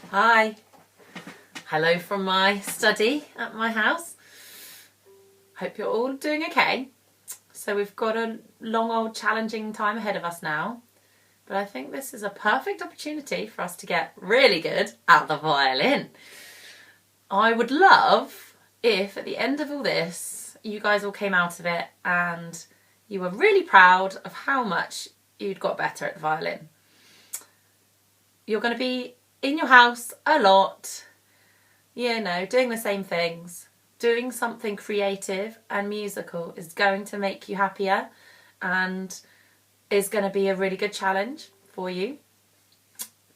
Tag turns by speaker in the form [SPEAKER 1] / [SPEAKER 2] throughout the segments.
[SPEAKER 1] Hi. Hello from my study at my house. Hope you're all doing okay. So we've got a long old challenging time ahead of us now, but I think this is a perfect opportunity for us to get really good at the violin. I would love if at the end of all this you guys all came out of it and you were really proud of how much you'd got better at the violin. You're going to be in your house a lot, doing the same things. Doing something creative and musical is going to make you happier and is going to be a really good challenge for you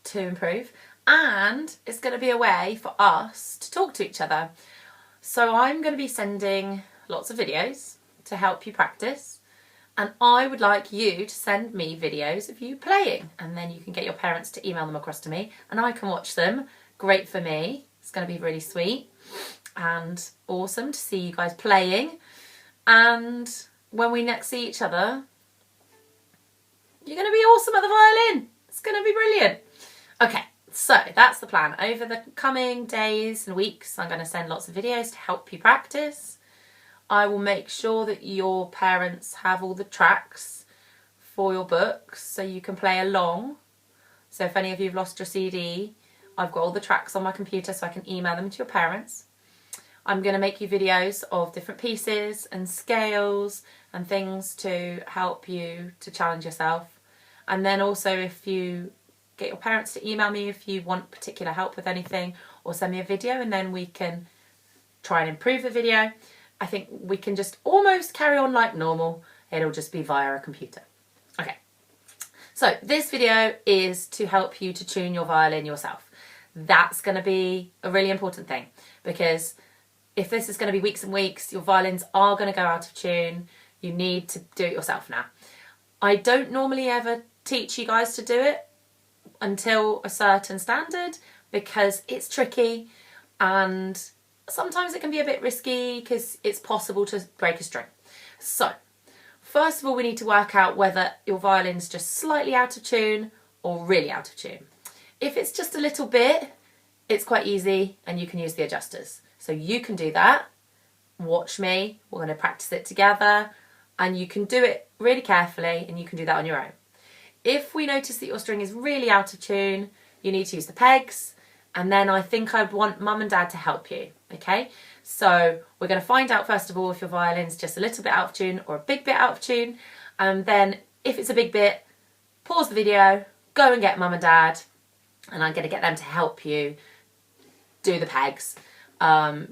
[SPEAKER 1] to improve. And it's going to be a way for us to talk to each other. So I'm going to be sending lots of videos to help you practice. And I would like you to send me videos of you playing, and then you can get your parents to email them across to me and I can watch them. Great for me. It's going to be really sweet and awesome to see you guys playing. And when we next see each other, you're going to be awesome at the violin. It's going to be brilliant. Okay, so that's the plan. Over the coming days and weeks, I'm going to send lots of videos to help you practice. I will make sure that your parents have all the tracks for your books so you can play along. So if any of you have lost your CD, I've got all the tracks on my computer so I can email them to your parents. I'm going to make you videos of different pieces and scales and things to help you to challenge yourself. And then also if you get your parents to email me if you want particular help with anything, or send me a video and then we can try and improve the video. I think we can just almost carry on like normal. It'll just be via a computer. Okay, so this video is to help you to tune your violin yourself. That's going to be a really important thing, because if this is going to be weeks and weeks, your violins are going to go out of tune. You need to do it yourself now. I don't normally ever teach you guys to do it until a certain standard because it's tricky and sometimes it can be a bit risky because it's possible to break a string. So, first of all, we need to work out whether your violin's just slightly out of tune or really out of tune. If it's just a little bit, it's quite easy and you can use the adjusters. So you can do that. Watch me. We're going to practice it together and you can do it really carefully and you can do that on your own. If we notice that your string is really out of tune, you need to use the pegs. And then I think I'd want mum and dad to help you, okay? So we're going to find out first of all if your violin's just a little bit out of tune or a big bit out of tune. And then if it's a big bit, pause the video, go and get mum and dad, and I'm going to get them to help you do the pegs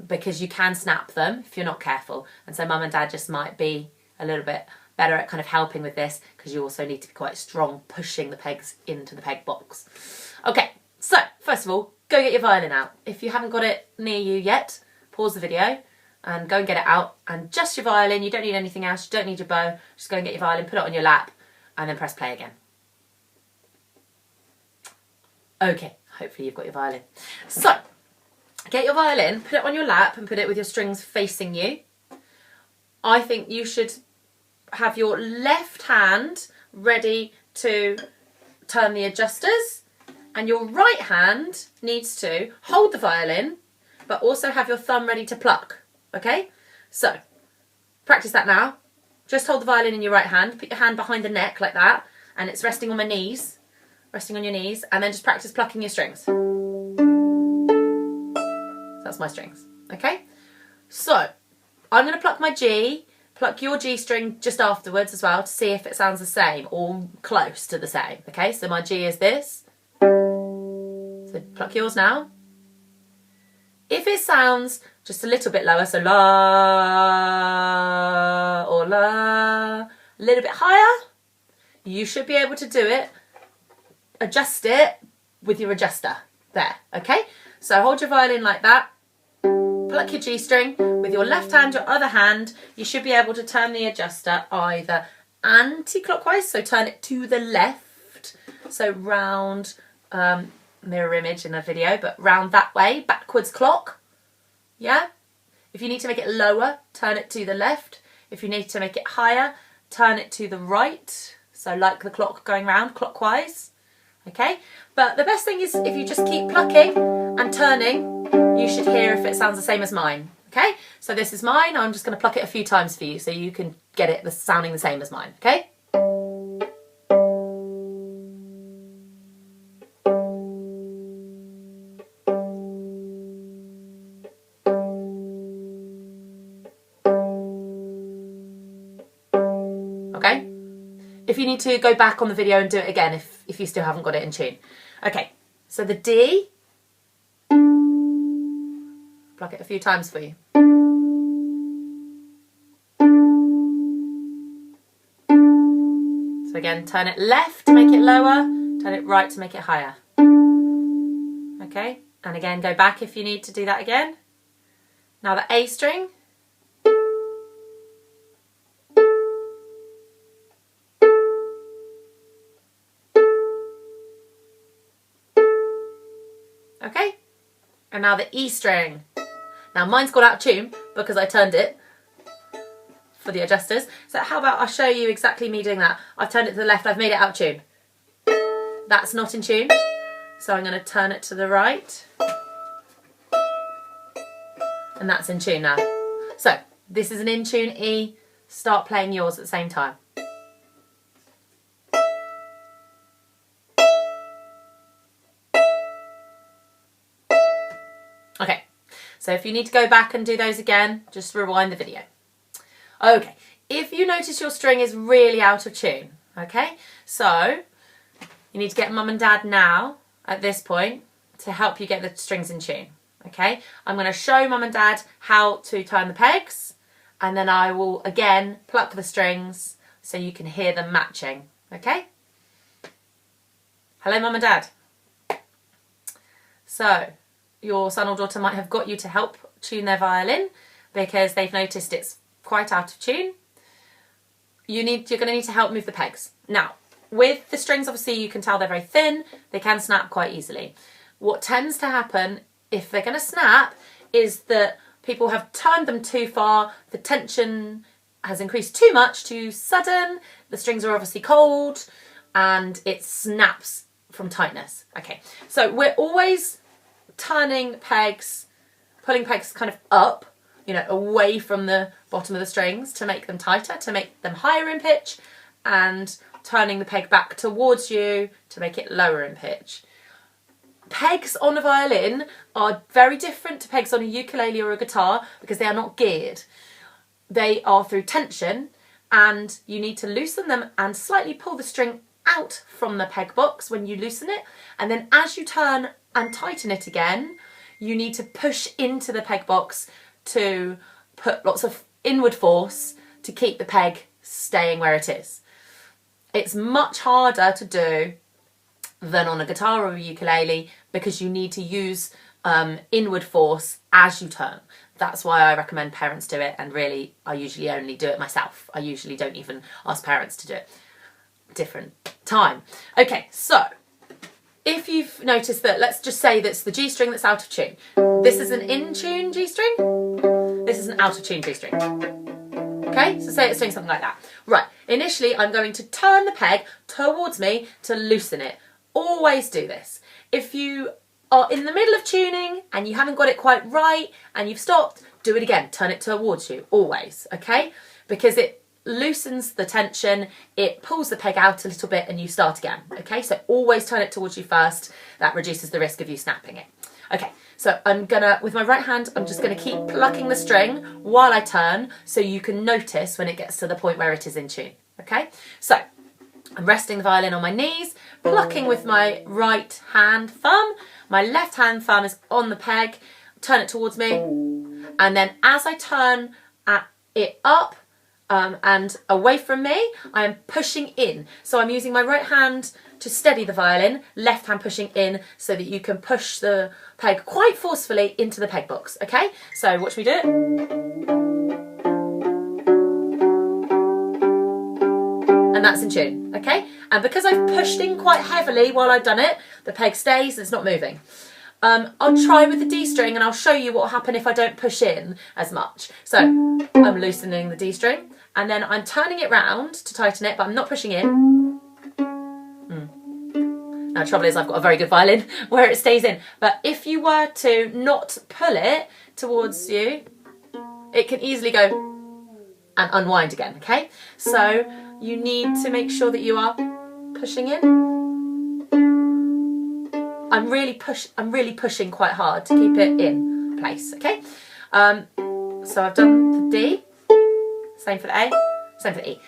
[SPEAKER 1] because you can snap them if you're not careful. And so mum and dad just might be a little bit better at kind of helping with this because you also need to be quite strong pushing the pegs into the peg box. Okay, so first of all, go get your violin out. If you haven't got it near you yet, pause the video and go and get it out. And just your violin, you don't need anything else, you don't need your bow, just go and get your violin, put it on your lap, and then press play again. Okay, hopefully you've got your violin. So, get your violin, put it on your lap and put it with your strings facing you. I think you should have your left hand ready to turn the adjusters, and your right hand needs to hold the violin, but also have your thumb ready to pluck, okay? So, practice that now. Just hold the violin in your right hand, put your hand behind the neck like that, and it's resting on my knees, resting on your knees, and then just practice plucking your strings. That's my strings, okay? So, I'm going to pluck my G, pluck your G string just afterwards as well to see if it sounds the same or close to the same, okay? So my G is this. So pluck yours now. If it sounds just a little bit lower, so la or la, a little bit higher, you should be able to do it. Adjust it with your adjuster there, okay? So hold your violin like that. Pluck your G string with your left hand, your other hand. You should be able to turn the adjuster either anti-clockwise, so turn it to the left, so round, mirror image in a video, but round that way, backwards clock, yeah? If you need to make it lower, turn it to the left. If you need to make it higher, turn it to the right, so like the clock going round clockwise, okay? But the best thing is if you just keep plucking and turning, you should hear if it sounds the same as mine. Okay, so this is mine. I'm just going to pluck it a few times for you so you can get it sounding the same as mine. Okay. Okay. If you need to go back on the video and do it again if you still haven't got it in tune. Okay, so the D, pluck it a few times for you. So again, turn it left to make it lower, turn it right to make it higher. Okay, and again go back if you need to do that again. Now the A string. Okay, and now the E string. Now mine's got out of tune because I turned it for the adjusters. So how about I show you exactly me doing that. I've turned it to the left, I've made it out of tune. That's not in tune, so I'm going to turn it to the right. And that's in tune now. So this is an in tune E. Start playing yours at the same time. Okay, so if you need to go back and do those again, just rewind the video. Okay, if you notice your string is really out of tune, okay, so you need to get mum and dad now at this point to help you get the strings in tune. Okay, I'm going to show mum and dad how to turn the pegs, and then I will again pluck the strings so you can hear them matching. Okay, hello mum and dad. So your son or daughter might have got you to help tune their violin because they've noticed it's quite out of tune. You're going to need to help move the pegs. Now, with the strings, obviously, you can tell they're very thin. They can snap quite easily. What tends to happen if they're going to snap is that people have turned them too far. The tension has increased too much, too sudden. The strings are obviously cold and it snaps from tightness. Okay, so we're always turning pegs, pulling pegs kind of up, you know, away from the bottom of the strings to make them tighter, to make them higher in pitch, and turning the peg back towards you to make it lower in pitch. Pegs on a violin are very different to pegs on a ukulele or a guitar because they are not geared. They are through tension, and you need to loosen them and slightly pull the string out from the peg box when you loosen it, and then as you turn and tighten it again, you need to push into the peg box to put lots of inward force to keep the peg staying where it is. It's much harder to do than on a guitar or a ukulele because you need to use inward force as you turn. That's why I recommend parents do it, and really I usually only do it myself. I usually don't even ask parents to do it. Different time. Okay, so if you've noticed that, let's just say that's the G string that's out of tune. This is an in tune G string. This is an out of tune G string. Okay, so say it's doing something like that. Right, initially I'm going to turn the peg towards me to loosen it. Always do this. If you are in the middle of tuning and you haven't got it quite right and you've stopped, do it again. Turn it towards you, always, okay? Because it loosens the tension, it pulls the peg out a little bit and you start again, okay? So always turn it towards you first. That reduces the risk of you snapping it. Okay, so I'm gonna, with my right hand, I'm just gonna keep plucking the string while I turn so you can notice when it gets to the point where it is in tune, okay? So I'm resting the violin on my knees, plucking with my right hand thumb. My left hand thumb is on the peg, turn it towards me, and then as I turn it up, and away from me, I am pushing in. So I'm using my right hand to steady the violin, left hand pushing in so that you can push the peg quite forcefully into the peg box, okay? So watch me do it. And that's in tune, okay? And because I've pushed in quite heavily while I've done it, the peg stays, it's not moving. I'll try with the D string and I'll show you what will happen if I don't push in as much. So I'm loosening the D string and then I'm turning it round to tighten it, but I'm not pushing in. Now the trouble is I've got a very good violin where it stays in, but if you were to not pull it towards you, it can easily go and unwind again, okay? So you need to make sure that you are pushing in. I'm really pushing quite hard to keep it in place, okay? So I've done the D, same for the A, same for the E.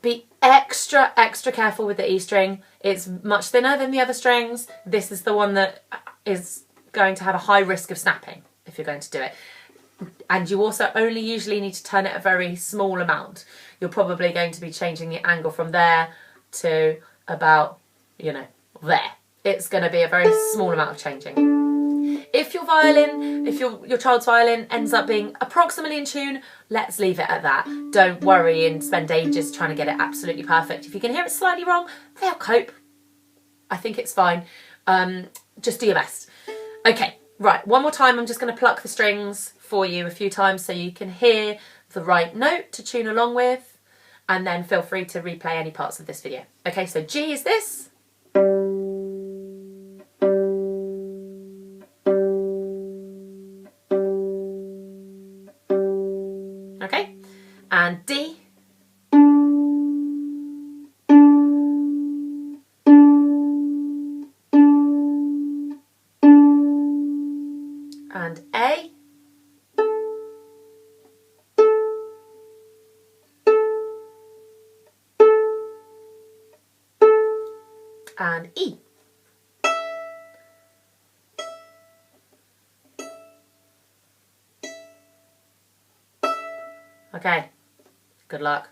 [SPEAKER 1] Be extra careful with the E string. It's much thinner than the other strings. This is the one that is going to have a high risk of snapping if you're going to do it. And you also only usually need to turn it a very small amount. You're probably going to be changing the angle from there to about, you know, there. It's going to be a very small amount of changing. If your violin, if your child's violin ends up being approximately in tune, let's leave it at that. Don't worry and spend ages trying to get it absolutely perfect. If you can hear it slightly wrong, they'll cope. I think it's fine. Just do your best. Okay, right, one more time. I'm just going to pluck the strings for you a few times so you can hear the right note to tune along with, and then feel free to replay any parts of this video. Okay, so G is this. Okay, and D. And A. And E. Okay, good luck.